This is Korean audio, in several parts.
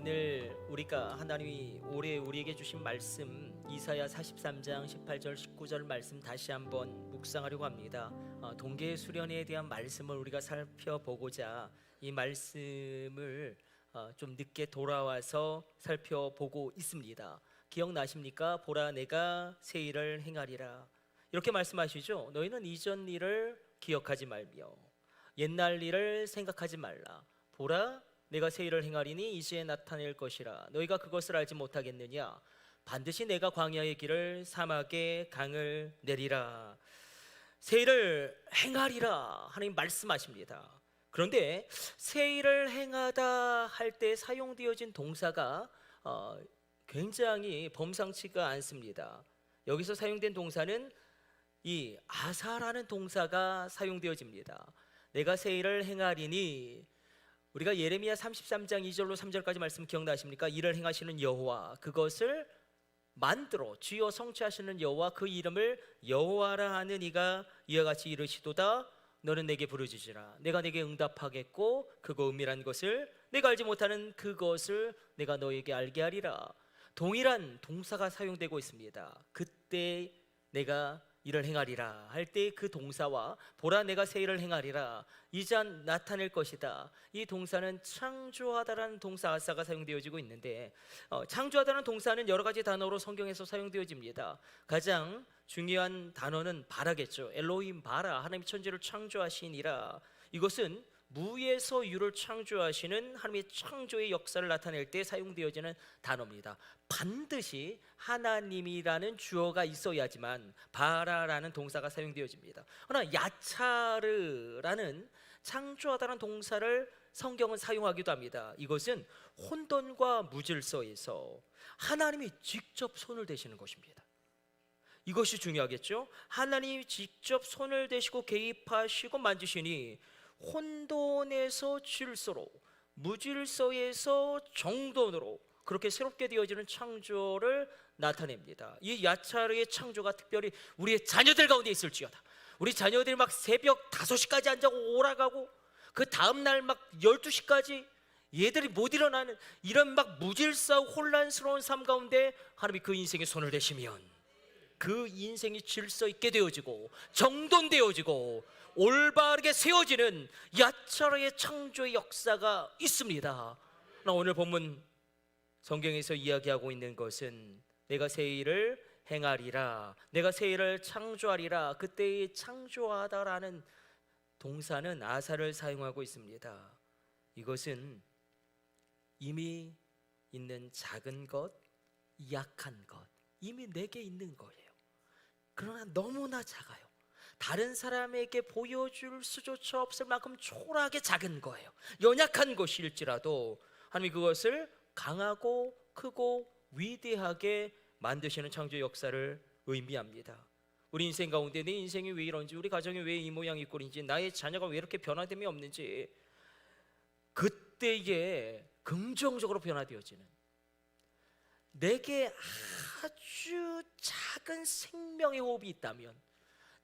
오늘 우리가 하나님이 올해 우리에게 주신 말씀 이사야 43장 18절 19절 말씀 다시 한번 묵상하려고 합니다. 동계 수련회에 대한 말씀을 우리가 살펴보고자 이 말씀을 좀 늦게 돌아와서 살펴보고 있습니다. 기억나십니까? 보라 내가 새 일을 행하리라 이렇게 말씀하시죠. 너희는 이전 일을 기억하지 말며 옛날 일을 생각하지 말라. 보라 내가 새 일을 행하리니 이제 나타낼 것이라. 너희가 그것을 알지 못하겠느냐? 반드시 내가 광야의 길을 사막에 강을 내리라. 새 일을 행하리라 하나님 말씀하십니다. 그런데 새 일을 행하다 할 때 사용되어진 동사가 굉장히 범상치가 않습니다. 여기서 사용된 동사는 이 아사라는 동사가 사용되어집니다. 내가 새 일을 행하리니, 우리가 예레미야 33장 2절로 3절까지 말씀 기억나십니까? 일을 행하시는 여호와, 그것을 만들어 주여 성취하시는 여호와, 그 이름을 여호와라 하는 이가 이와 같이 이르시도다. 너는 내게 부르짖으라. 내가 내게 응답하겠고 그거 은밀한 것을 내가 알지 못하는 그것을 내가 너에게 알게 하리라. 동일한 동사가 사용되고 있습니다. 그때 내가 일을 행하리라 할 때 그 동사와 보라 내가 새 일을 행하리라 이제 나타낼 것이다, 이 동사는 창조하다라는 동사 아사가 사용되어지고 있는데, 창조하다는 동사는 여러 가지 단어로 성경에서 사용되어집니다. 가장 중요한 단어는 바라겠죠. 엘로힘 바라, 하나님 천지를 창조하시니라. 이것은 무에서 유를 창조하시는 하나님의 창조의 역사를 나타낼 때 사용되어지는 단어입니다. 반드시 하나님이라는 주어가 있어야지만 바라라는 동사가 사용되어집니다. 그러나 야차르라는 창조하다는 동사를 성경은 사용하기도 합니다. 이것은 혼돈과 무질서에서 하나님이 직접 손을 대시는 것입니다. 이것이 중요하겠죠. 하나님이 직접 손을 대시고 개입하시고 만지시니 혼돈에서 질서로, 무질서에서 정돈으로 그렇게 새롭게 되어지는 창조를 나타냅니다. 이 야차르의 창조가 특별히 우리의 자녀들 가운데 있을지어다. 우리 자녀들이 막 새벽 5시까지 앉아고 오라가고 그 다음날 막 12시까지 얘들이 못 일어나는 이런 막 무질서하고 혼란스러운 삶 가운데 하나님이 그 인생에 손을 대시면 그 인생이 질서 있게 되어지고 정돈되어지고 올바르게 세워지는 야차르의 창조의 역사가 있습니다. 오늘 본문 성경에서 이야기하고 있는 것은 내가 새 일을 행하리라, 내가 새 일을 창조하리라. 그때의 창조하다라는 동사는 아사를 사용하고 있습니다. 이것은 이미 있는 작은 것, 약한 것, 이미 내게 있는 거예요. 그러나 너무나 작아요. 다른 사람에게 보여줄 수조차 없을 만큼 초라하게 작은 거예요. 연약한 것일지라도 하나님이 그것을 강하고 크고 위대하게 만드시는 창조 역사를 의미합니다. 우리 인생 가운데 내 인생이 왜 이런지, 우리 가정이 왜 이 모양 이 꼴인지, 나의 자녀가 왜 이렇게 변화됨이 없는지, 그때에 긍정적으로 변화되어지는, 내게 아주 작은 생명의 호흡이 있다면,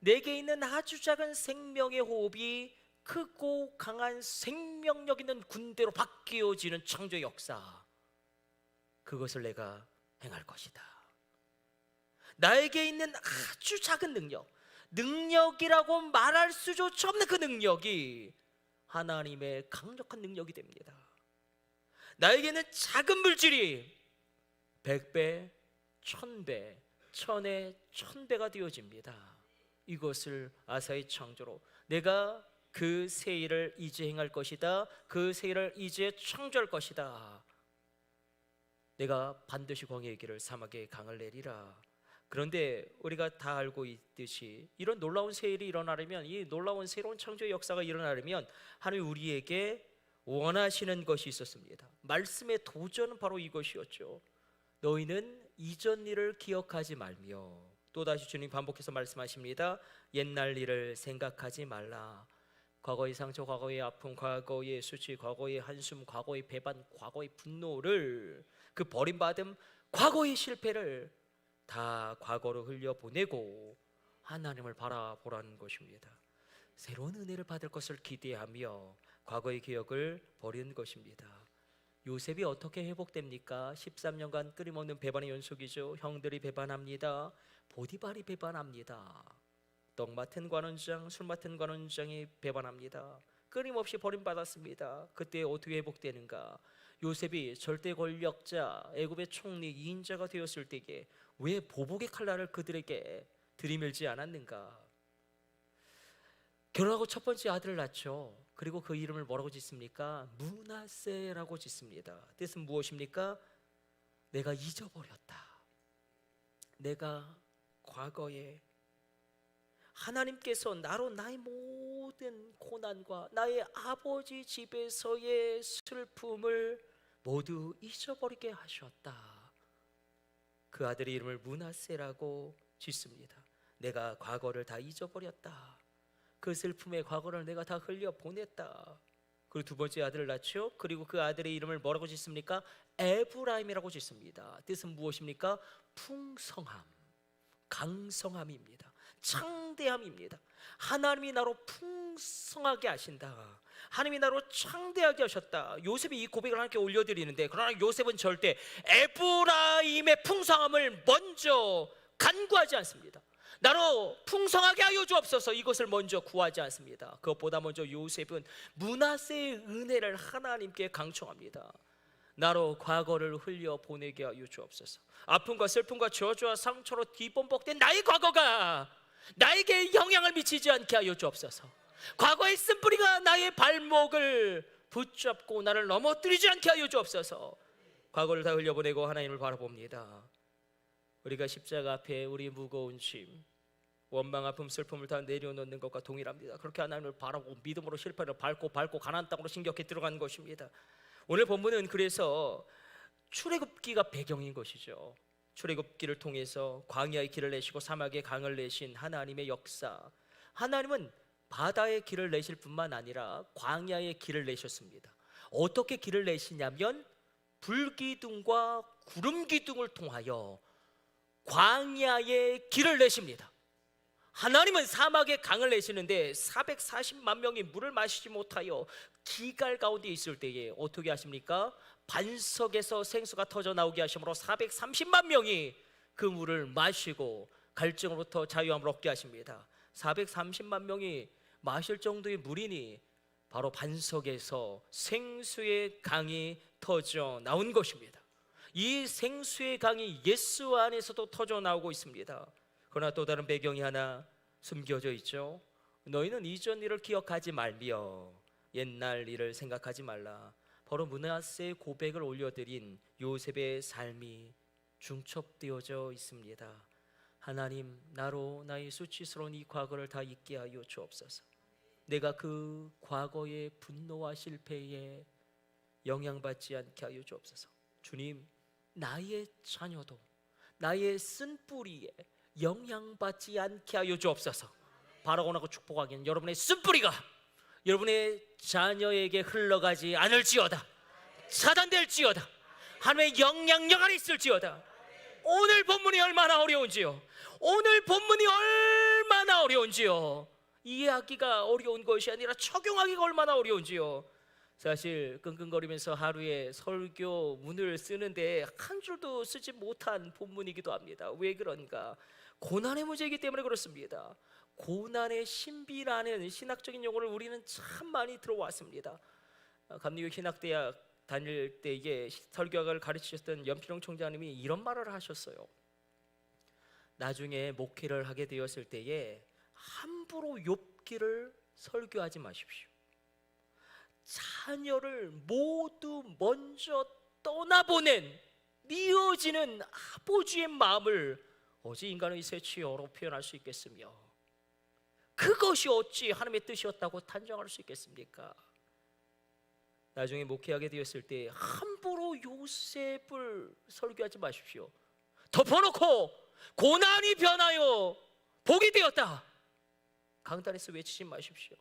내게 있는 아주 작은 생명의 호흡이 크고 강한 생명력 있는 군대로 바뀌어지는 창조 역사, 그것을 내가 행할 것이다. 나에게 있는 아주 작은 능력이라고 말할 수조차 없는 그 능력이 하나님의 강력한 능력이 됩니다. 나에게는 작은 물질이 100배, 1000배, 1000의 1000배가 되어집니다. 이것을 아사의 창조로 내가 그 새 일을 이제 행할 것이다, 그 새 일을 이제 창조할 것이다. 내가 반드시 광야의 길을 사막에 강을 내리라. 그런데 우리가 다 알고 있듯이 이런 놀라운 새 일이 일어나려면, 이 놀라운 새로운 창조의 역사가 일어나려면 하나님 우리에게 원하시는 것이 있었습니다. 말씀의 도전은 바로 이것이었죠. 너희는 이전 일을 기억하지 말며, 또다시 주님 반복해서 말씀하십니다. 옛날 일을 생각하지 말라. 과거의 상처, 과거의 아픔, 과거의 수치, 과거의 한숨, 과거의 배반, 과거의 분노를, 그 버림받음, 과거의 실패를 다 과거로 흘려보내고 하나님을 바라보라는 것입니다. 새로운 은혜를 받을 것을 기대하며 과거의 기억을 버리는 것입니다. 요셉이 어떻게 회복됩니까? 13년간 끊임없는 배반의 연속이죠. 형들이 배반합니다. 보디발이 배반합니다. 떡 맡은 관원장, 술 맡은 관원장이 배반합니다. 끊임없이 버림받았습니다. 그때 어떻게 회복되는가? 요셉이 절대 권력자, 애굽의 총리 2인자가 되었을 때에 왜 보복의 칼날을 그들에게 들이밀지 않았는가? 결혼하고 첫 번째 아들을 낳죠. 그리고 그 이름을 뭐라고 짓습니까? 므낫세라고 짓습니다. 뜻은 무엇입니까? 내가 잊어버렸다. 내가 과거에 하나님께서 나로 나의 모든 고난과 나의 아버지 집에서의 슬픔을 모두 잊어버리게 하셨다. 그 아들의 이름을 므낫세라고 짓습니다. 내가 과거를 다 잊어버렸다. 그 슬픔의 과거를 내가 다 흘려보냈다. 그리고 두 번째 아들을 낳죠. 그리고 그 아들의 이름을 뭐라고 짓습니까? 에브라임이라고 짓습니다. 뜻은 무엇입니까? 풍성함, 강성함입니다. 창대함입니다. 하나님이 나로 풍성하게 하신다. 하나님이 나로 창대하게 하셨다. 요셉이 이 고백을 하나님께 올려드리는데, 그러나 요셉은 절대 에브라임의 풍성함을 먼저 간구하지 않습니다. 나로 풍성하게 하여 주옵소서, 이것을 먼저 구하지 않습니다. 그것보다 먼저 요셉은 므낫세의 은혜를 하나님께 강청합니다. 나로 과거를 흘려보내게 하여 주옵소서. 아픔과 슬픔과 저주와 상처로 뒤범벅된 나의 과거가 나에게 영향을 미치지 않게 하여 주옵소서. 과거의 쓴뿌리가 나의 발목을 붙잡고 나를 넘어뜨리지 않게 하여 주옵소서. 과거를 다 흘려보내고 하나님을 바라봅니다. 우리가 십자가 앞에 우리 무거운 짐, 원망, 아픔, 슬픔을 다 내려놓는 것과 동일합니다. 그렇게 하나님을 바라보고 믿음으로 실패를 밟고 가나안 땅으로 신격해 들어가는 것입니다. 오늘 본문은 그래서 출애굽기가 배경인 것이죠. 출애굽기를 통해서 광야의 길을 내시고 사막의 강을 내신 하나님의 역사. 하나님은 바다의 길을 내실 뿐만 아니라 광야의 길을 내셨습니다. 어떻게 길을 내시냐면 불기둥과 구름기둥을 통하여 광야의 길을 내십니다. 하나님은 사막에 강을 내시는데 440만 명이 물을 마시지 못하여 기갈 가운데 있을 때에 어떻게 하십니까? 반석에서 생수가 터져 나오게 하심으로 430만 명이 그 물을 마시고 갈증으로부터 자유함을 얻게 하십니다. 430만 명이 마실 정도의 물이니 바로 반석에서 생수의 강이 터져 나온 것입니다. 이 생수의 강이 예수 안에서도 터져 나오고 있습니다. 그러나 또 다른 배경이 하나 숨겨져 있죠. 너희는 이전 일을 기억하지 말며 옛날 일을 생각하지 말라. 바로 므낫세의 고백을 올려드린 요셉의 삶이 중첩되어져 있습니다. 하나님, 나로 나의 수치스러운 이 과거를 다 잊게 하여 주옵소서. 내가 그 과거의 분노와 실패에 영향받지 않게 하여 주옵소서. 주님, 나의 자녀도 나의 쓴뿌리에 영향받지 않게 하여 주옵소서. 바라고나고 축복하기는 여러분의 쓴뿌리가 여러분의 자녀에게 흘러가지 않을지어다. 차단될지어다. 하나님의 영향력 안에 있을지어다. 오늘 본문이 얼마나 어려운지요. 오늘 본문이 얼마나 어려운지요. 이해하기가 어려운 것이 아니라 적용하기가 얼마나 어려운지요. 사실 끙끙거리면서 하루에 설교 문을 쓰는데 한 줄도 쓰지 못한 본문이기도 합니다. 왜 그런가? 고난의 문제이기 때문에 그렇습니다. 고난의 신비라는 신학적인 용어를 우리는 참 많이 들어왔습니다. 감리교 신학대학 다닐 때에 설교학을 가르치셨던 연필용 총장님이 이런 말을 하셨어요. 나중에 목회를 하게 되었을 때에 함부로 욥기를 설교하지 마십시오. 자녀를 모두 먼저 떠나보낸 미어지는 아버지의 마음을 어찌 인간의 쇠치어로 표현할 수 있겠으며, 그것이 어찌 하나님의 뜻이었다고 단정할 수 있겠습니까? 나중에 목회하게 되었을 때 함부로 요셉을 설교하지 마십시오. 덮어놓고 고난이 변하여 복이 되었다, 강단에서 외치지 마십시오.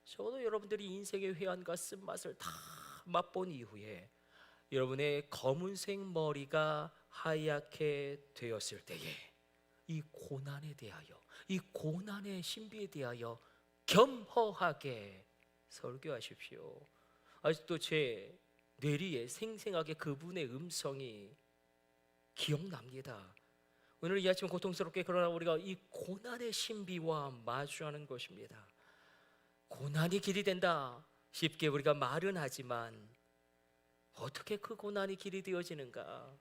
적어도 여러분들이 인생의 회한과 쓴맛을 다 맛본 이후에 여러분의 검은색 머리가 하얗게 되었을 때에 이 고난에 대하여, 이 고난의 신비에 대하여 겸허하게 설교하십시오. 아직도 제 뇌리에 생생하게 그분의 음성이 기억납니다. 오늘 이 아침 고통스럽게 그러나 우리가 이 고난의 신비와 마주하는 것입니다. 고난이 길이 된다, 쉽게 우리가 말은 하지만 어떻게 그 고난이 길이 되어지는가?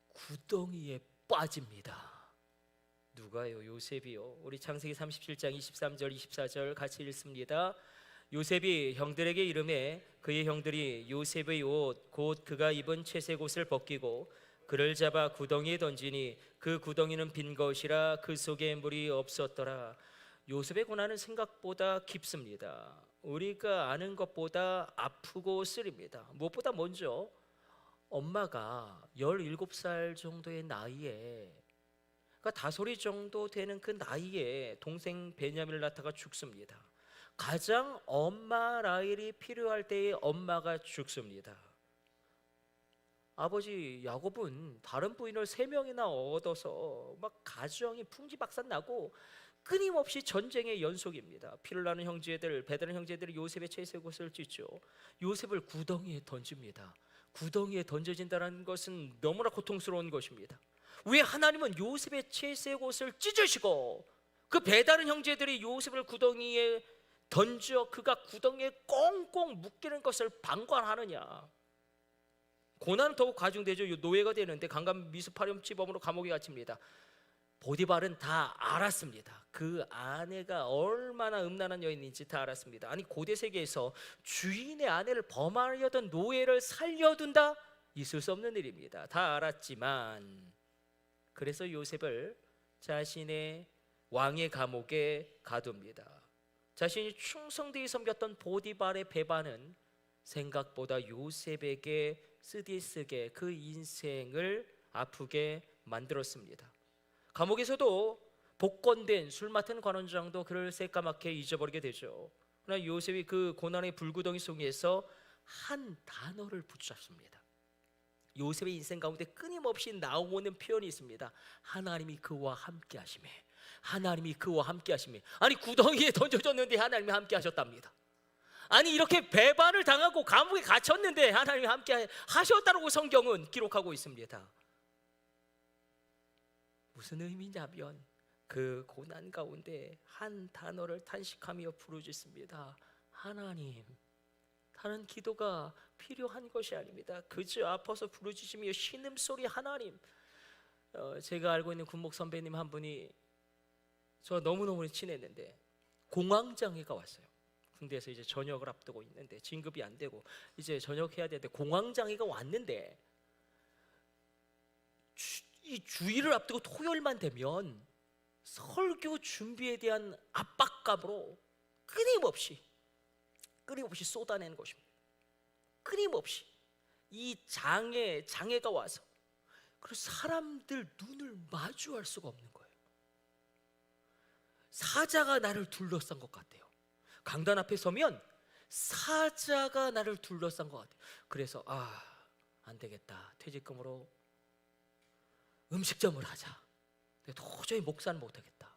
구덩이에 빠집니다. 누가요? 요셉이요. 우리 창세기 37장 23절 24절 같이 읽습니다. 요셉이 형들에게 이르매 그의 형들이 요셉의 옷 곧 그가 입은 채색 옷을 벗기고 그를 잡아 구덩이에 던지니 그 구덩이는 빈 것이라 그 속에 물이 없었더라. 요셉의 고난은 생각보다 깊습니다. 우리가 아는 것보다 아프고 쓰립니다. 무엇보다 먼저 엄마가 17살 정도의 나이에, 그러니까 다소리 정도 되는 그 나이에 동생 베냐민을 낳다가 죽습니다. 가장 엄마 라헬이 필요할 때에 엄마가 죽습니다. 아버지 야곱은 다른 부인을 3명이나 얻어서 막 가정이 풍지박산나고 끊임없이 전쟁의 연속입니다. 피를 나는 형제들, 배다른 형제들이 요셉의 채색 옷을 찢죠. 요셉을 구덩이에 던집니다. 구덩이에 던져진다는 것은 너무나 고통스러운 것입니다. 왜 하나님은 요셉의 채색 옷을 찢으시고 그 배다른 형제들이 요셉을 구덩이에 던져 그가 구덩이에 꽁꽁 묶이는 것을 방관하느냐? 고난은 더욱 가중되죠. 노예가 되는데 강간 미수파렴치범으로 감옥에 갇힙니다. 보디발은 다 알았습니다. 그 아내가 얼마나 음란한 여인인지 다 알았습니다. 아니 고대 세계에서 주인의 아내를 범하려던 노예를 살려둔다? 있을 수 없는 일입니다. 다 알았지만 그래서 요셉을 자신의 왕의 감옥에 가둡니다. 자신이 충성되이 섬겼던 보디발의 배반은 생각보다 요셉에게 쓰디쓰게 그 인생을 아프게 만들었습니다. 감옥에서도 복권된 술 맡은 관원장도 그를 새까맣게 잊어버리게 되죠. 그러나 요셉이 그 고난의 불구덩이 속에서 한 단어를 붙잡습니다. 요셉의 인생 가운데 끊임없이 나오는 표현이 있습니다. 하나님이 그와 함께 하시매. 하나님이 그와 함께 하시매. 아니 구덩이에 던져졌는데 하나님이 함께 하셨답니다. 아니 이렇게 배반을 당하고 감옥에 갇혔는데 하나님이 함께 하셨다고 성경은 기록하고 있습니다. 무슨 의미냐면 그 고난 가운데 한 단어를 탄식하며 부르짖습니다. 하나님. 다른 기도가 필요한 것이 아닙니다. 그저 아파서 부르짖으며 신음소리 하나님. 제가 알고 있는 군목 선배님 한 분이 저 너무너무 친했는데 공황장애가 왔어요. 군대에서 이제 전역을 앞두고 있는데 진급이 안 되고 이제 전역해야 되는데 공황장애가 왔는데 이 주일을 앞두고 토요일만 되면 설교 준비에 대한 압박감으로 끊임없이 쏟아내는 것입니다. 끊임없이 이 장애가 와서 그리고 사람들 눈을 마주할 수가 없는 거예요. 사자가 나를 둘러싼 것 같아요. 강단 앞에 서면 사자가 나를 둘러싼 것 같아요. 그래서 안 되겠다. 퇴직금으로 음식점을 하자. 도저히 목사는 못하겠다.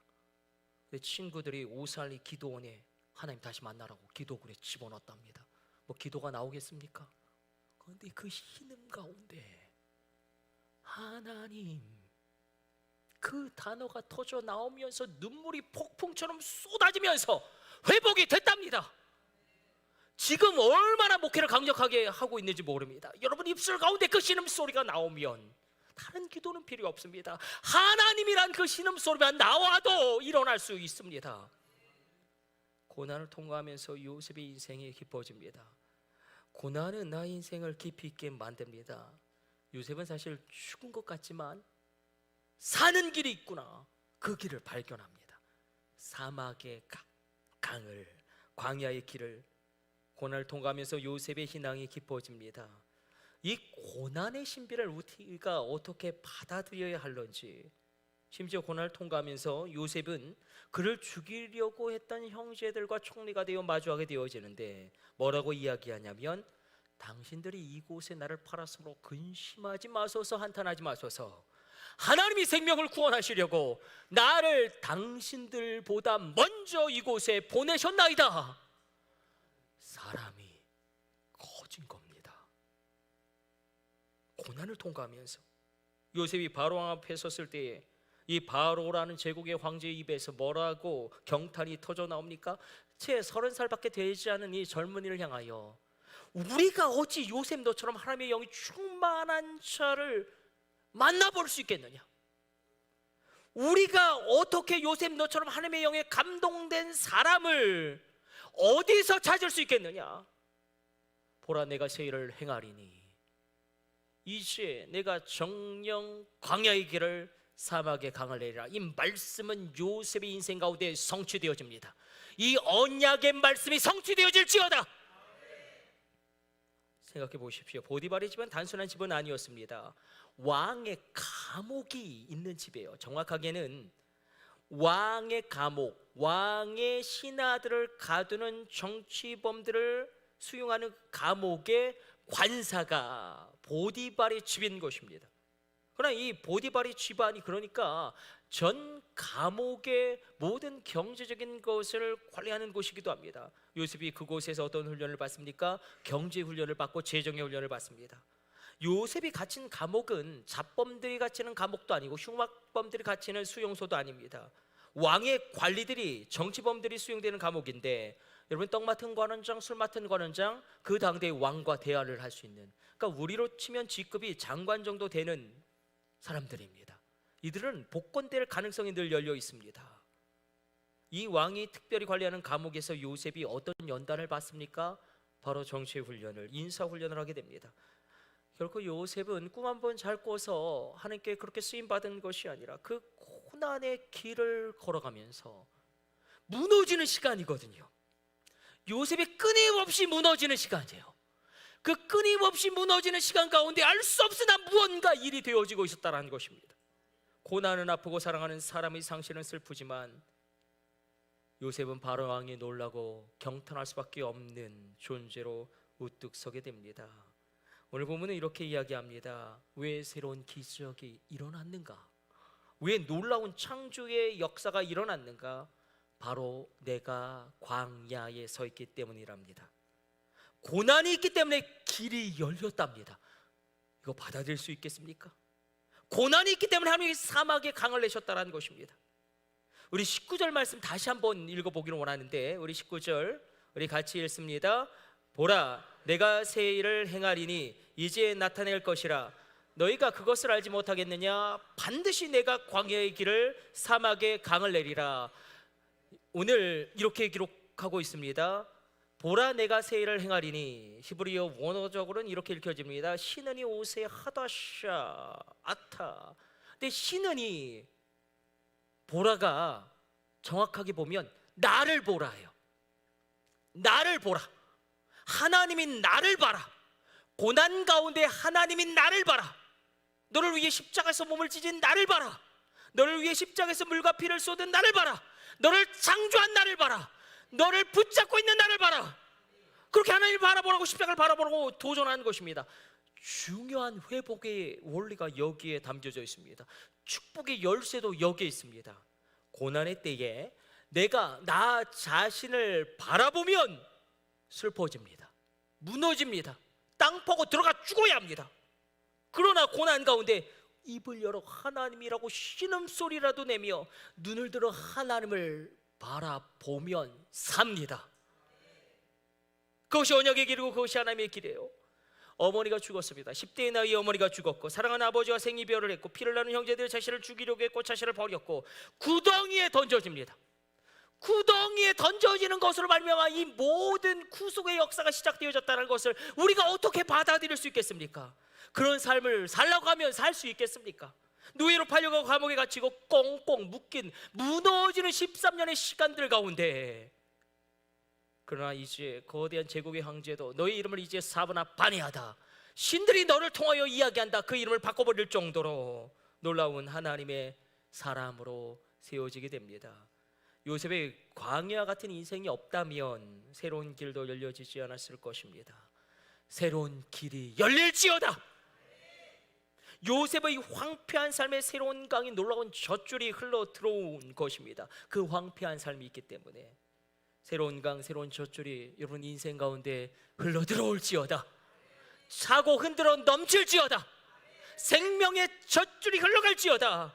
친구들이 오살리 기도원에 하나님 다시 만나라고 기도굴에 집어넣었답니다. 뭐 기도가 나오겠습니까? 그런데 그 신음 가운데 하나님, 그 단어가 터져 나오면서 눈물이 폭풍처럼 쏟아지면서 회복이 됐답니다. 지금 얼마나 목회를 강력하게 하고 있는지 모릅니다. 여러분 입술 가운데 그 신음소리가 나오면 다른 기도는 필요 없습니다. 하나님이란 그 신음소리만 나와도 일어날 수 있습니다. 고난을 통과하면서 요셉의 인생이 깊어집니다. 고난은 나의 인생을 깊이 있게 만듭니다. 요셉은 사실 죽은 것 같지만 사는 길이 있구나, 그 길을 발견합니다. 사막의 강을, 광야의 길을, 고난을 통과하면서 요셉의 신앙이 깊어집니다. 이 고난의 신비를 우리가 어떻게 받아들여야 할런지, 심지어 고난을 통과하면서 요셉은 그를 죽이려고 했던 형제들과 총리가 되어 마주하게 되어지는데 뭐라고 이야기하냐면, 당신들이 이곳에 나를 팔았으므로 근심하지 마소서, 한탄하지 마소서. 하나님이 생명을 구원하시려고 나를 당신들보다 먼저 이곳에 보내셨나이다. 사람이 고난을 통과하면서 요셉이 바로 왕 앞에 섰을 때에 이 바로라는 제국의 황제의 입에서 뭐라고 경탄이 터져 나옵니까? 채 30살밖에 되지 않은 이 젊은이를 향하여 우리가 어찌 요셉 너처럼 하나님의 영이 충만한 자를 만나볼 수 있겠느냐? 우리가 어떻게 요셉 너처럼 하나님의 영에 감동된 사람을 어디서 찾을 수 있겠느냐? 보라, 내가 새 일을 행하리니 이제 내가 정령 광야의 길을 사막의 강을 내리라. 이 말씀은 요셉의 인생 가운데 성취되어집니다. 이 언약의 말씀이 성취되어질지어다. 생각해 보십시오. 보디발의 집은 단순한 집은 아니었습니다. 왕의 감옥이 있는 집이에요. 정확하게는 왕의 감옥, 왕의 신하들을 가두는 정치범들을 수용하는 감옥의 관사가 보디발의 집인 것입니다. 그러나 이 보디발의 집안이 그러니까 전 감옥의 모든 경제적인 것을 관리하는 곳이기도 합니다. 요셉이 그곳에서 어떤 훈련을 받습니까? 경제 훈련을 받고 재정의 훈련을 받습니다. 요셉이 갇힌 감옥은 잡범들이 갇히는 감옥도 아니고 흉악범들이 갇히는 수용소도 아닙니다. 왕의 관리들이, 정치범들이 수용되는 감옥인데, 여러분, 떡 맡은 관원장, 술 맡은 관원장, 그 당대의 왕과 대화를 할 수 있는, 그러니까 우리로 치면 직급이 장관 정도 되는 사람들입니다. 이들은 복권될 가능성이 늘 열려 있습니다. 이 왕이 특별히 관리하는 감옥에서 요셉이 어떤 연단을 받습니까? 바로 정치 훈련을, 인사 훈련을 하게 됩니다. 결코 요셉은 꿈 한 번 잘 꿔서 하나님께 그렇게 쓰임 받은 것이 아니라 그 고난의 길을 걸어가면서 무너지는 시간이거든요. 요셉이 끊임없이 무너지는 시간이에요. 그 끊임없이 무너지는 시간 가운데 알 수 없으나 무언가 일이 되어지고 있었다는 것입니다. 고난은 아프고 사랑하는 사람의 상실은 슬프지만 요셉은 바로 왕이 놀라고 경탄할 수밖에 없는 존재로 우뚝 서게 됩니다. 오늘 본문은 이렇게 이야기합니다. 왜 새로운 기적이 일어났는가? 왜 놀라운 창조의 역사가 일어났는가? 바로 내가 광야에 서 있기 때문이랍니다. 고난이 있기 때문에 길이 열렸답니다. 이거 받아들일 수 있겠습니까? 고난이 있기 때문에 하나님이 사막에 강을 내셨다는 것입니다. 우리 19절 말씀 다시 한번 읽어보기를 원하는데, 우리 19절 우리 같이 읽습니다. 보라, 내가 새 일을 행하리니 이제 나타낼 것이라. 너희가 그것을 알지 못하겠느냐? 반드시 내가 광야의 길을 사막에 강을 내리라. 오늘 이렇게 기록하고 있습니다. 보라, 내가 새 일을 행하리니, 히브리어 원어적으로는 이렇게 읽혀집니다. 시는이 오세 하다샤 아타. 근데 시는이, 보라가 정확하게 보면 나를 보라예요. 나를 보라. 하나님이 나를 봐라. 고난 가운데 하나님이 나를 봐라. 너를 위해 십자가에서 몸을 찢은 나를 봐라. 너를 위해 십자가에서 물과 피를 쏟은 나를 봐라. 너를 창조한 나를 봐라. 너를 붙잡고 있는 나를 봐라. 그렇게 하나님을 바라보라고, 십자가를 바라보라고 도전하는 것입니다. 중요한 회복의 원리가 여기에 담겨져 있습니다. 축복의 열쇠도 여기에 있습니다. 고난의 때에 내가 나 자신을 바라보면 슬퍼집니다. 무너집니다. 땅 파고 들어가 죽어야 합니다. 그러나 고난 가운데 입을 열어 하나님이라고 신음소리라도 내며 눈을 들어 하나님을 바라보면 삽니다. 그것이 언약의 길이고 그것이 하나님의 길이에요. 어머니가 죽었습니다. 10대의 나이에 어머니가 죽었고, 사랑하는 아버지와 생이별을 했고, 피를 나는 형제들이 자신을 죽이려고 했고 자신을 버렸고, 구덩이에 던져집니다. 구덩이에 던져지는 것으로 말미암아 이 모든 구속의 역사가 시작되어졌다는 것을 우리가 어떻게 받아들일 수 있겠습니까? 그런 삶을 살라고 하면 살 수 있겠습니까? 노예로 팔려가고 감옥에 갇히고 꽁꽁 묶인 무너지는 13년의 시간들 가운데, 그러나 이제 거대한 제국의 황제도 너의 이름을 이제 사브나 바네하다, 신들이 너를 통하여 이야기한다, 그 이름을 바꿔버릴 정도로 놀라운 하나님의 사람으로 세워지게 됩니다. 요셉의 광야 같은 인생이 없다면 새로운 길도 열려지지 않았을 것입니다. 새로운 길이 열릴지어다. 요셉의 황폐한 삶에 새로운 강이, 놀라운 젖줄이 흘러 들어온 것입니다. 그 황폐한 삶이 있기 때문에 새로운 강, 새로운 젖줄이 여러분 인생 가운데 흘러 들어올지어다. 차고 흔들어 넘칠지어다. 생명의 젖줄이 흘러갈지어다.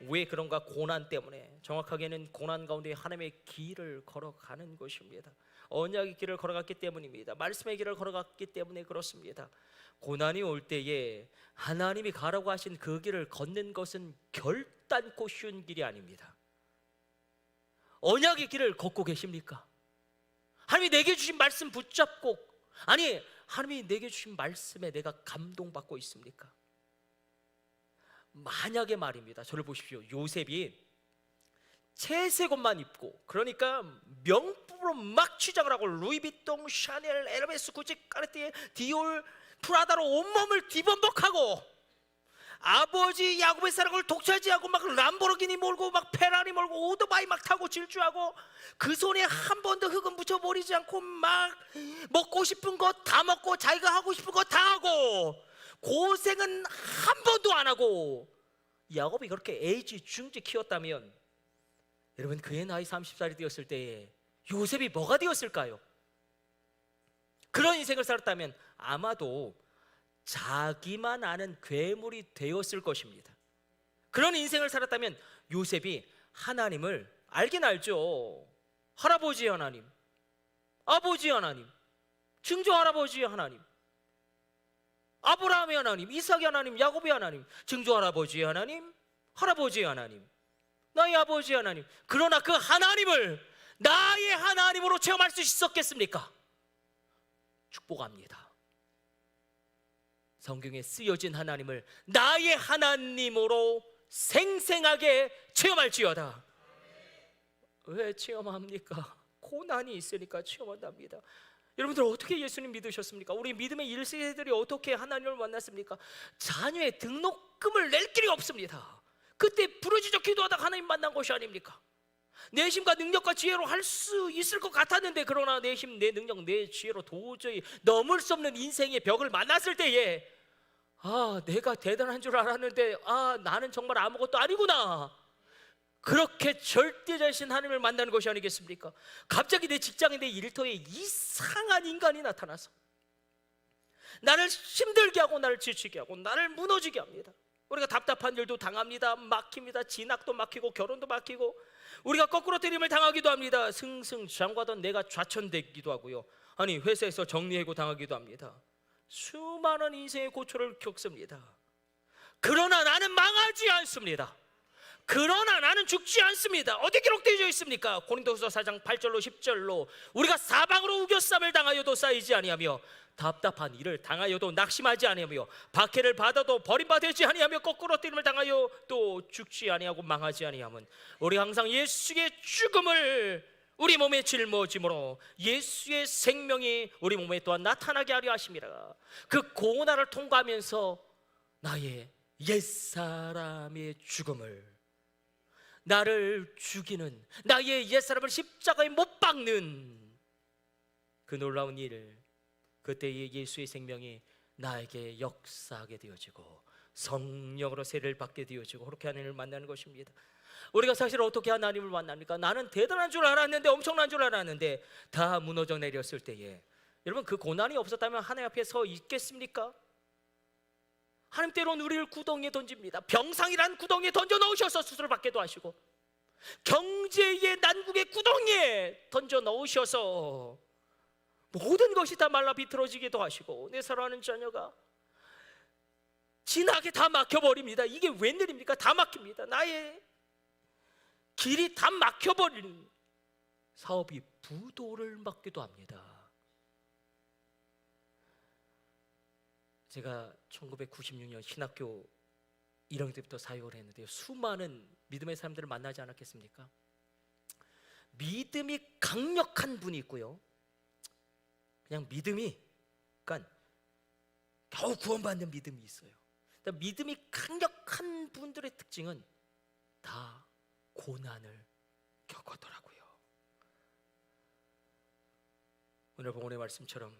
왜 그런가? 고난 때문에. 정확하게는 고난 가운데 하나님의 길을 걸어가는 것입니다. 언약의 길을 걸어갔기 때문입니다. 말씀의 길을 걸어갔기 때문에 그렇습니다. 고난이 올 때에 하나님이 가라고 하신 그 길을 걷는 것은 결단코 쉬운 길이 아닙니다. 언약의 길을 걷고 계십니까? 하나님이 내게 주신 말씀 붙잡고, 아니 하나님이 내게 주신 말씀에 내가 감동받고 있습니까? 만약에 말입니다, 저를 보십시오. 요셉이 채색 옷만 입고, 그러니까 명품으로 막 취장을 하고 루이비통, 샤넬, 에르메스, 구찌, 까르띠에, 디올, 프라다로 온몸을 뒤범벅하고 아버지 야곱의 사랑을 독차지하고 막 람보르기니 몰고 막 페라리 몰고 오토바이 막 타고 질주하고 그 손에 한 번도 흙은 묻혀버리지 않고 막 먹고 싶은 거 다 먹고 자기가 하고 싶은 거 다 하고 고생은 한 번도 안 하고 야곱이 그렇게 애지중지 키웠다면, 여러분 그의 나이 30살이 되었을 때에 요셉이 뭐가 되었을까요? 그런 인생을 살았다면 아마도 자기만 아는 괴물이 되었을 것입니다. 그런 인생을 살았다면 요셉이 하나님을 알긴 알죠. 할아버지 하나님, 아버지 하나님, 증조 할아버지 하나님, 아브라함의 하나님, 이삭의 하나님, 야곱의 하나님, 증조 할아버지 하나님, 할아버지 하나님, 나의 아버지 하나님. 그러나 그 하나님을 나의 하나님으로 체험할 수 있었겠습니까? 축복합니다. 성경에 쓰여진 하나님을 나의 하나님으로 생생하게 체험할지어다. 왜 체험합니까? 고난이 있으니까 체험한답니다. 여러분들 어떻게 예수님 믿으셨습니까? 우리 믿음의 1세대들이 어떻게 하나님을 만났습니까? 자녀의 등록금을 낼 길이 없습니다. 그때 부르짖어 기도하다가 하나님 만난 것이 아닙니까? 내 힘과 능력과 지혜로 할 수 있을 것 같았는데, 그러나 내 힘, 내 능력, 내 지혜로 도저히 넘을 수 없는 인생의 벽을 만났을 때에 내가 대단한 줄 알았는데 나는 정말 아무것도 아니구나. 그렇게 절대자신 하나님을 만나는 것이 아니겠습니까? 갑자기 내 직장에, 내 일터에 이상한 인간이 나타나서 나를 힘들게 하고 나를 지치게 하고 나를 무너지게 합니다. 우리가 답답한 일도 당합니다. 막힙니다. 진학도 막히고 결혼도 막히고 우리가 거꾸로 때림을 당하기도 합니다. 승승장구하던 내가 좌천되기도 하고요. 아니 회사에서 정리해고 당하기도 합니다. 수많은 인생의 고초를 겪습니다. 그러나 나는 망하지 않습니다. 그러나 나는 죽지 않습니다. 어디 기록되어 있습니까? 고린도후서 4장 8절로 10절로 우리가 사방으로 우겨쌈을 당하여도 쌓이지 아니하며 답답한 일을 당하여도 낙심하지 아니하며 박해를 받아도 버림받지 아니하며 거꾸로 때림을 당하여 또 죽지 아니하고 망하지 아니하면 우리 항상 예수의 죽음을 우리 몸에 짊어짐으로 예수의 생명이 우리 몸에 또한 나타나게 하려 하심이라. 그 고난을 통과하면서 나의 옛사람의 죽음을, 나를 죽이는 나의 옛사람을 십자가에 못 박는 그 놀라운 일, 그때의 예수의 생명이 나에게 역사하게 되어지고 성령으로 세례를 받게 되어지고 그렇게 하나님을 만나는 것입니다. 우리가 사실 어떻게 하나님을 만납니까? 나는 대단한 줄 알았는데, 엄청난 줄 알았는데 다 무너져 내렸을 때에 여러분 그 고난이 없었다면 하나님 앞에 서 있겠습니까? 하나님 때로는 우리를 구덩이에 던집니다. 병상이란 구덩이에 던져 넣으셔서 수술을 받게도 하시고 경제의 난국의 구덩이에 던져 넣으셔서 모든 것이 다 말라 비틀어지기도 하시고 내 사랑하는 자녀가 진하게 다 막혀버립니다. 이게 웬일입니까? 다 막힙니다. 나의 길이 다 막혀버린 사업이 부도를 맞기도 합니다. 제가 1996년 신학교 1학년 때부터 사역을 했는데요, 수많은 믿음의 사람들을 만나지 않았겠습니까? 믿음이 강력한 분이 있고요, 그냥 믿음이, 그러니까 겨우 구원받는 믿음이 있어요. 그러니까 믿음이 강력한 분들의 특징은 다 고난을 겪었더라고요. 오늘 본문의 말씀처럼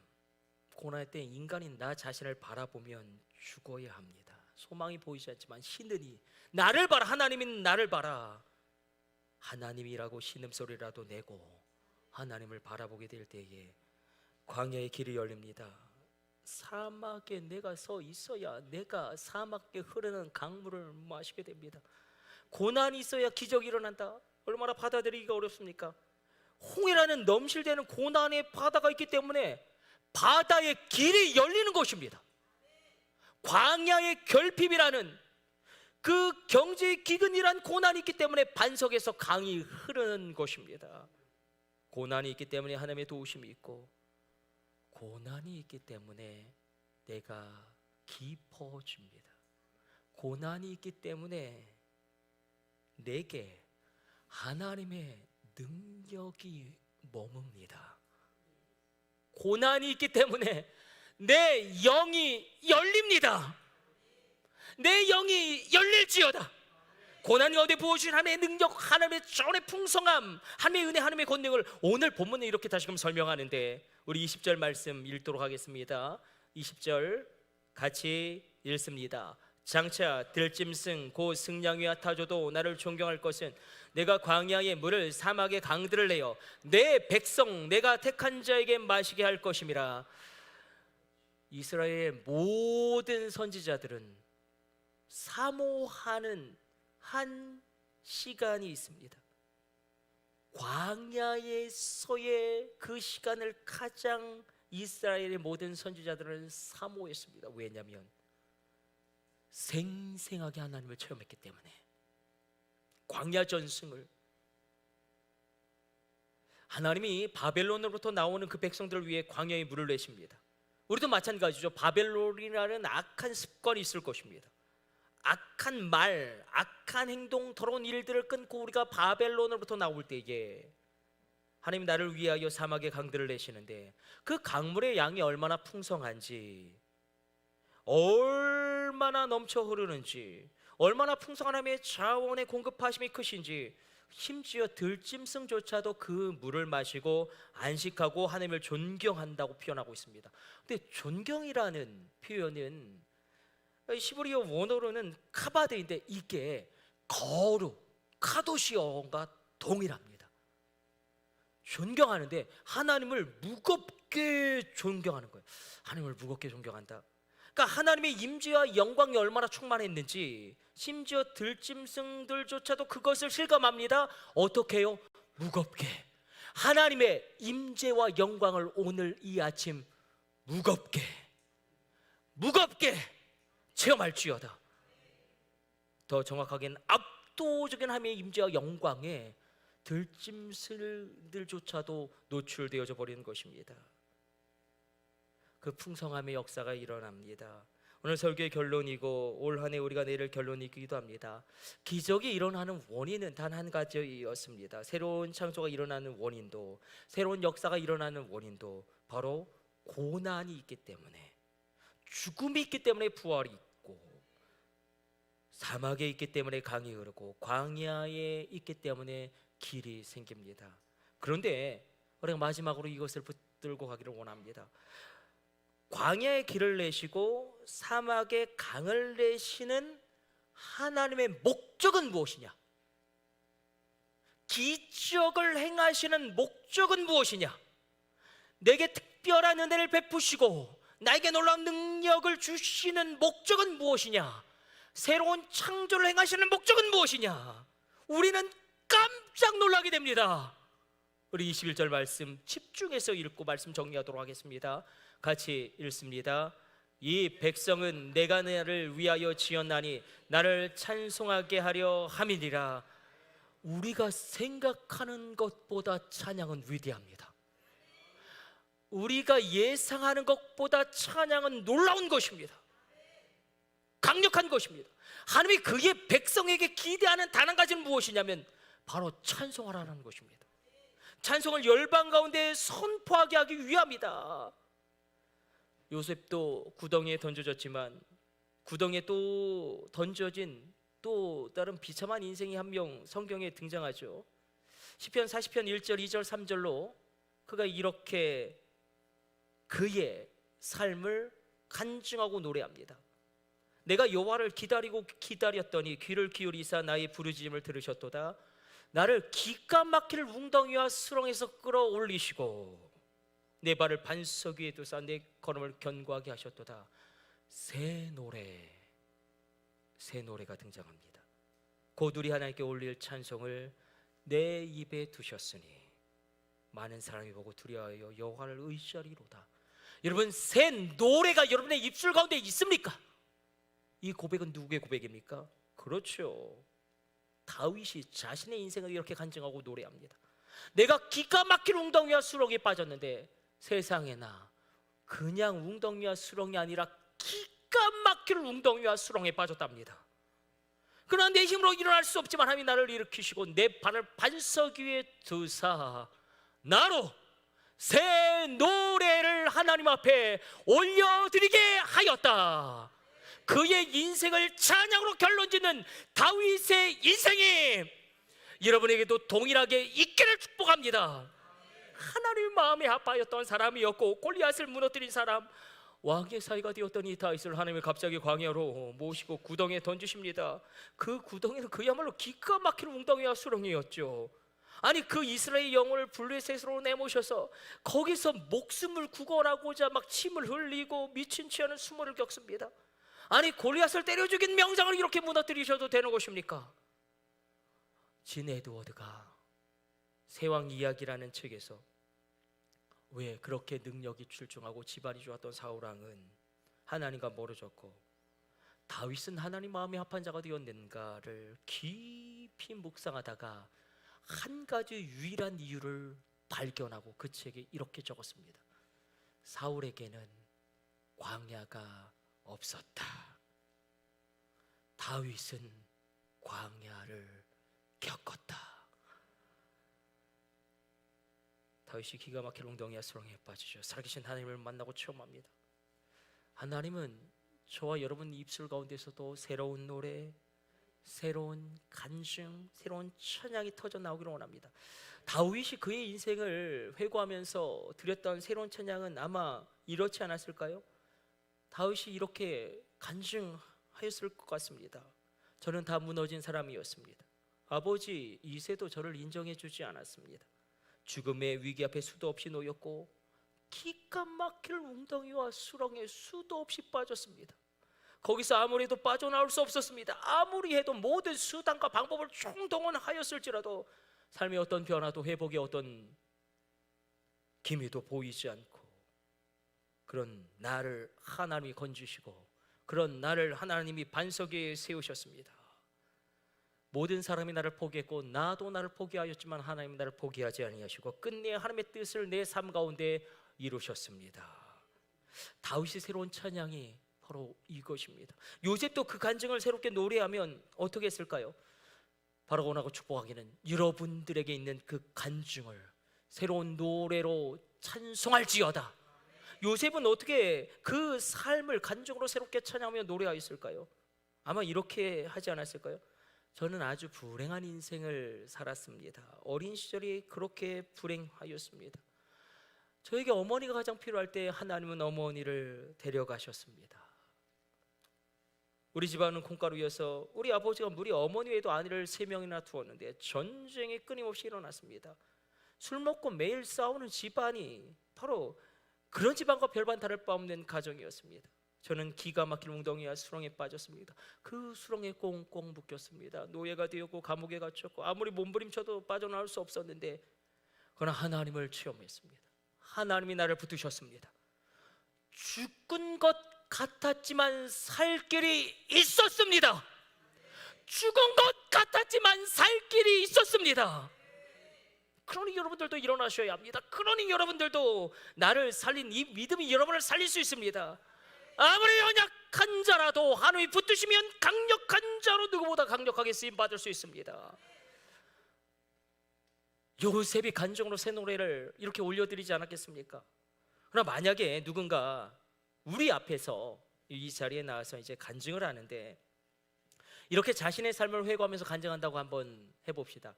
고난의 때 인간인 나 자신을 바라보면 죽어야 합니다. 소망이 보이지 않지만 신으니 나를 봐라, 하나님인 나를 봐라. 하나님이라고 신음소리라도 내고 하나님을 바라보게 될 때에 광야의 길이 열립니다. 사막에 내가 서 있어야 내가 사막에 흐르는 강물을 마시게 됩니다. 고난이 있어야 기적이 일어난다. 얼마나 받아들이기가 어렵습니까? 홍해라는 넘실대는 고난의 바다가 있기 때문에 바다의 길이 열리는 것입니다. 광야의 결핍이라는 그 경제의 기근이란 고난이 있기 때문에 반석에서 강이 흐르는 것입니다. 고난이 있기 때문에 하나님의 도우심이 있고, 고난이 있기 때문에 내가 깊어집니다. 고난이 있기 때문에 내게 하나님의 능력이 머뭅니다. 고난이 있기 때문에 내 영이 열립니다. 내 영이 열릴지어다. 고난 가운데 부어주신 하나님의 능력, 하나님의 전의 풍성함, 하나님의 은혜, 하나님의 권능을 오늘 본문은 이렇게 다시금 설명하는데, 우리 20절 말씀 읽도록 하겠습니다. 20절 같이 읽습니다. 장차 들짐승 곧 승냥이와 타조도 나를 존경할 것은 내가 광야의 물을 사막의 강들을 내어 내 백성 내가 택한 자에게 마시게 할 것임이라. 이스라엘의 모든 선지자들은 사모하는 한 시간이 있습니다. 광야에서의 그 시간을 가장 이스라엘의 모든 선지자들은 사모했습니다. 왜냐하면 생생하게 하나님을 체험했기 때문에. 광야 전승을, 하나님이 바벨론으로부터 나오는 그 백성들을 위해 광야에 물을 내십니다. 우리도 마찬가지죠. 바벨론이라는 악한 습관이 있을 것입니다. 악한 말, 악한 행동, 더러운 일들을 끊고 우리가 바벨론으로부터 나올 때에 하나님 나를 위하여 사막의 강들을 내시는데, 그 강물의 양이 얼마나 풍성한지, 얼마나 넘쳐 흐르는지, 얼마나 풍성한 하나님의 자원의 공급하심이 크신지, 심지어 들짐승조차도 그 물을 마시고 안식하고 하나님을 존경한다고 표현하고 있습니다. 근데 존경이라는 표현은 히브리어 원어로는 카바드인데 이게 거룩, 카도시어가 동일합니다. 존경하는데 하나님을 무겁게 존경하는 거예요. 하나님을 무겁게 존경한다. 그러니까 하나님의 임재와 영광이 얼마나 충만했는지, 심지어 들짐승들조차도 그것을 실감합니다. 어떻게 해요? 무겁게. 하나님의 임재와 영광을 오늘 이 아침 무겁게 체험할지어다. 더 정확하게는 압도적인 하나님의 임재와 영광에 들짐승들조차도 노출되어져 버리는 것입니다. 그 풍성함의 역사가 일어납니다. 오늘 설교의 결론이고 올 한 해 우리가 내릴 결론이기도 합니다. 기적이 일어나는 원인은 단 한 가지였습니다. 새로운 창조가 일어나는 원인도, 새로운 역사가 일어나는 원인도 바로 고난이 있기 때문에, 죽음이 있기 때문에 부활이 있고, 사막에 있기 때문에 강이 흐르고, 광야에 있기 때문에 길이 생깁니다. 그런데 우리가 마지막으로 이것을 붙들고 가기를 원합니다. 광야의 길을 내시고 사막의 강을 내시는 하나님의 목적은 무엇이냐? 기적을 행하시는 목적은 무엇이냐? 내게 특별한 은혜를 베푸시고 나에게 놀라운 능력을 주시는 목적은 무엇이냐? 새로운 창조를 행하시는 목적은 무엇이냐? 우리는 깜짝 놀라게 됩니다. 우리 21절 말씀 집중해서 읽고 말씀 정리하도록 하겠습니다. 같이 읽습니다. 이 백성은 내가 나를 위하여 지었나니 나를 찬송하게 하려 함이니라. 우리가 생각하는 것보다 찬양은 위대합니다. 우리가 예상하는 것보다 찬양은 놀라운 것입니다. 강력한 것입니다. 하나님이 그의 백성에게 기대하는 단 한 가지는 무엇이냐면 바로 찬송하라는 것입니다. 찬송을 열방 가운데 선포하게 하기 위함이다. 요셉도 구덩이에 던져졌지만 구덩이에 또 던져진 또 다른 비참한 인생이 한 명 성경에 등장하죠. 시편 40편 1절 2절 3절로 그가 이렇게 그의 삶을 간증하고 노래합니다. 내가 여호와를 기다리고 기다렸더니 귀를 기울이사 나의 부르짖음을 들으셨도다. 나를 기가 막힐 웅덩이와 수렁에서 끌어올리시고 내 발을 반석 위에 두사 내 걸음을 견고하게 하셨도다. 새 노래가 등장합니다. 곧 우리 하나님께 올릴 찬송을 내 입에 두셨으니 많은 사람이 보고 두려워하여 여호와를 의지하리로다. 여러분, 새 노래가 여러분의 입술 가운데 있습니까? 이 고백은 누구의 고백입니까? 그렇죠, 다윗이 자신의 인생을 이렇게 간증하고 노래합니다. 내가 기가 막힐 웅덩이와 수렁에 빠졌는데 세상에나 그냥 웅덩이와 수렁이 아니라 기가 막힐 웅덩이와 수렁에 빠졌답니다. 그러나 내 힘으로 일어날 수 없지만 하나님이 나를 일으키시고 내 발을 반석 위에 두사 나로 새 노래를 하나님 앞에 올려드리게 하였다. 그의 인생을 찬양으로 결론짓는 다윗의 인생이 여러분에게도 동일하게 있기를 축복합니다. 하나님의 마음에 아파했던 사람이었고 골리앗을 무너뜨린 사람, 왕의 사이가 되었던 이 다윗을 하나님이 갑자기 광야로 모시고 구덩이에 던지십니다. 그 구덩이는 그야말로 기가 막힌 웅덩이와 수렁이었죠. 아니, 그 이스라엘 영혼을 블레셋으로 내모셔서 거기서 목숨을 구걸하고자 막 침을 흘리고 미친 치 않은 수모를 겪습니다. 아니, 골리앗을 때려 죽인 명장을 이렇게 무너뜨리셔도 되는 것입니까? 진 에드워드가 세왕 이야기라는 책에서 왜 그렇게 능력이 출중하고 집안이 좋았던 사울왕은 하나님과 멀어졌고 다윗은 하나님 마음에 합한 자가 되었는가를 깊이 묵상하다가 한 가지 유일한 이유를 발견하고 그 책에 이렇게 적었습니다. 사울에게는 광야가 없었다. 다윗은 광야를 겪었다. 다윗이 기가 막힌 웅덩이와 수렁에 빠지죠. 살아계신 하나님을 만나고 체험합니다. 하나님은 저와 여러분 입술 가운데서도 새로운 노래, 새로운 간증, 새로운 찬양이 터져 나오기를 원합니다. 다윗이 그의 인생을 회고하면서 드렸던 새로운 찬양은 아마 이렇지 않았을까요? 다윗이 이렇게 간증하였을 것 같습니다. 저는 다 무너진 사람이었습니다. 아버지 이새도 저를 인정해 주지 않았습니다. 죽음의 위기 앞에 수도 없이 놓였고 기가 막힐 웅덩이와 수렁에 수도 없이 빠졌습니다. 거기서 아무리 해도 빠져나올 수 없었습니다. 아무리 해도 모든 수단과 방법을 총동원하였을지라도 삶의 어떤 변화도 회복의 어떤 기미도 보이지 않고, 그런 나를 하나님이 건지시고 그런 나를 하나님이 반석 위에 세우셨습니다. 모든 사람이 나를 포기했고 나도 나를 포기하였지만 하나님은 나를 포기하지 아니하시고 끝내 하나님의 뜻을 내 삶 가운데 이루셨습니다. 다윗의 새로운 찬양이 바로 이것입니다. 요셉도 그 간증을 새롭게 노래하면 어떻게 했을까요? 바라고나고 축복하기는 여러분들에게 있는 그 간증을 새로운 노래로 찬송할지어다. 요셉은 어떻게 그 삶을 간증으로 새롭게 찬양하며 노래하였을까요? 아마 이렇게 하지 않았을까요? 저는 아주 불행한 인생을 살았습니다. 어린 시절이 그렇게 불행하였습니다. 저에게 어머니가 가장 필요할 때 하나님은 어머니를 데려가셨습니다. 우리 집안은 콩가루여서 우리 아버지가 무리 어머니 외에도 아내를 3명이나 두었는데 전쟁이 끊임없이 일어났습니다. 술 먹고 매일 싸우는 집안이 바로 그런 집안과 별반 다를 바 없는 가정이었습니다. 저는 기가 막힌 웅덩이와 수렁에 빠졌습니다. 그 수렁에 꽁꽁 묶였습니다. 노예가 되었고 감옥에 갇혔고 아무리 몸부림쳐도 빠져나올 수 없었는데 그러나 하나님을 체험했습니다. 하나님이 나를 붙드셨습니다. 죽은 것 같았지만 살 길이 있었습니다. 죽은 것 같았지만 살 길이 있었습니다. 그러니 여러분들도 일어나셔야 합니다. 그러니 여러분들도 나를 살린 이 믿음이 여러분을 살릴 수 있습니다. 아무리 연약한 자라도 하나님이 붙드시면 강력한 자로 누구보다 강력하게 쓰임받을 수 있습니다. 요셉이 간증으로 새 노래를 이렇게 올려드리지 않았겠습니까? 그러나 만약에 누군가 우리 앞에서 이 자리에 나와서 이제 간증을 하는데 이렇게 자신의 삶을 회고하면서 간증한다고 한번 해봅시다.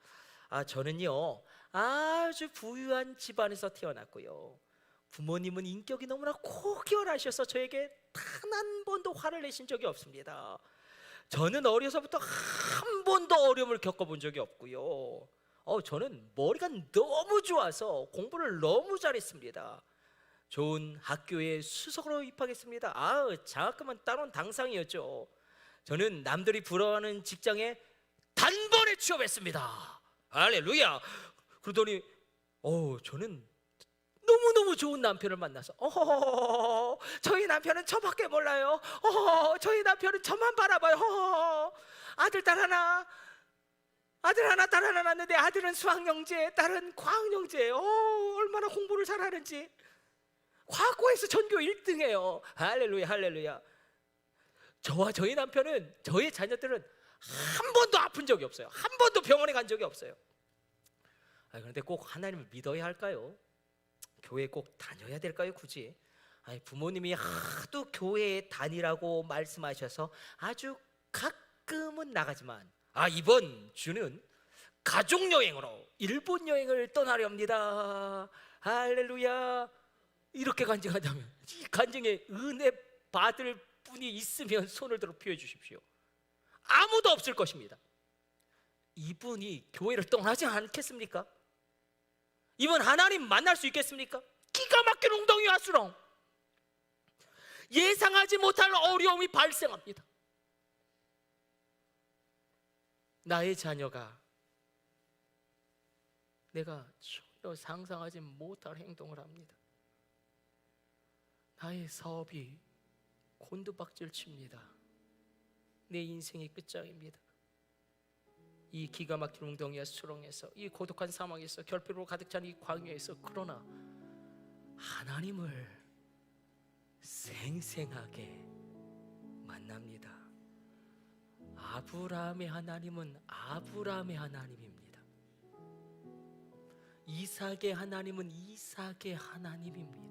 저는요 아주 부유한 집안에서 태어났고요, 부모님은 인격이 너무나 고결하셔서 저에게 단 한 번도 화를 내신 적이 없습니다. 저는 어려서부터 한 번도 어려움을 겪어본 적이 없고요, 저는 머리가 너무 좋아서 공부를 너무 잘했습니다. 좋은 학교에 수석으로 입학했습니다. 장학금은 따놓은 당상이었죠. 저는 남들이 부러워하는 직장에 단번에 취업했습니다. 할렐루야. 그러더니 저는 너무너무 좋은 남편을 만나서 저희 남편은 저밖에 몰라요. 저희 남편은 저만 바라봐요. 아들 딸 하나 낳았는데 아들은 수학영재, 딸은 과학영재. 얼마나 공부를 잘하는지. 과학고에서 전교 1등이에요. 할렐루야, 할렐루야. 저와 저희 남편은, 저희 자녀들은 한 번도 아픈 적이 없어요. 한 번도 병원에 간 적이 없어요. 그런데 꼭 하나님을 믿어야 할까요? 교회 꼭 다녀야 될까요? 굳이? 부모님이 하도 교회에 다니라고 말씀하셔서 아주 가끔은 나가지만 이번 주는 가족여행으로 일본 여행을 떠나렵니다. 할렐루야. 이렇게 간증하자면, 이 간증에 은혜 받을 분이 있으면 손을 들어 피워 주십시오. 아무도 없을 것입니다. 이분이 교회를 떠나지 않겠습니까? 이분 하나님 만날 수 있겠습니까? 기가 막힌 웅덩이와 수렁, 예상하지 못할 어려움이 발생합니다. 나의 자녀가 내가 전혀 상상하지 못할 행동을 합니다. 나의 사업이 곤두박질 칩니다. 내 인생의 끝장입니다. 이 기가 막힌 웅덩이와 수렁에서, 이 고독한 사막에서, 결핍으로 가득 찬 이 광야에서, 그러나 하나님을 생생하게 만납니다. 아브라함의 하나님은 아브라함의 하나님입니다. 이삭의 하나님은 이삭의 하나님입니다.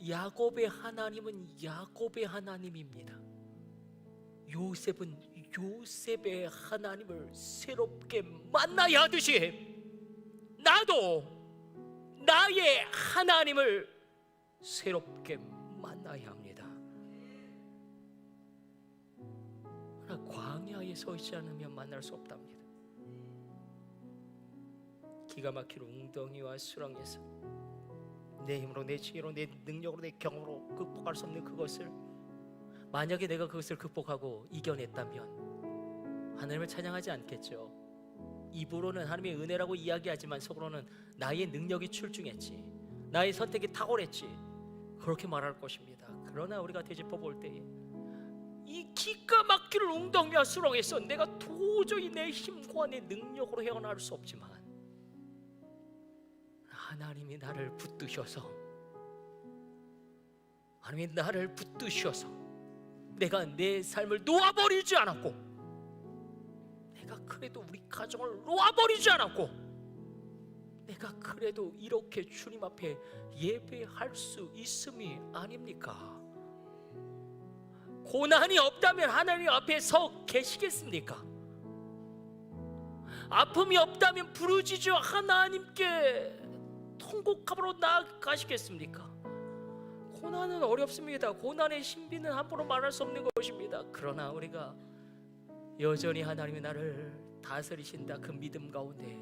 야곱의 하나님은 야곱의 하나님입니다. 요셉은 요셉의 하나님을 새롭게 만나야 하듯이 나도 나의 하나님을 새롭게 만나야 합니다. 그러나 광야에 서 있지 않으면 만날 수 없답니다. 기가 막힌 웅덩이와 수렁에서 내 힘으로, 내 지혜로, 내 능력으로, 내 경험으로 극복할 수 없는 그것을, 만약에 내가 그것을 극복하고 이겨냈다면 하나님을 찬양하지 않겠죠. 입으로는 하나님의 은혜라고 이야기하지만 속으로는 나의 능력이 출중했지, 나의 선택이 탁월했지, 그렇게 말할 것입니다. 그러나 우리가 되짚어 볼 때에 이 기가 막힐 웅덩이와 수렁에서 내가 도저히 내 힘과 내 능력으로 헤어나올 수 없지만 하나님이 나를 붙드셔서, 하나님이 나를 붙드셔서 내가 내 삶을 놓아버리지 않았고, 내가 그래도 우리 가정을 놓아버리지 않았고, 내가 그래도 이렇게 주님 앞에 예배할 수 있음이 아닙니까? 고난이 없다면 하나님 앞에 서 계시겠습니까? 아픔이 없다면 부르짖어 하나님께 통곡함으로 나아가시겠습니까? 고난은 어렵습니다. 고난의 신비는 함부로 말할 수 없는 것입니다. 그러나 우리가 여전히 하나님이 나를 다스리신다, 그 믿음 가운데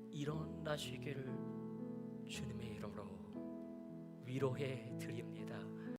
일어나시기를 주님의 이름으로 위로해 드립니다.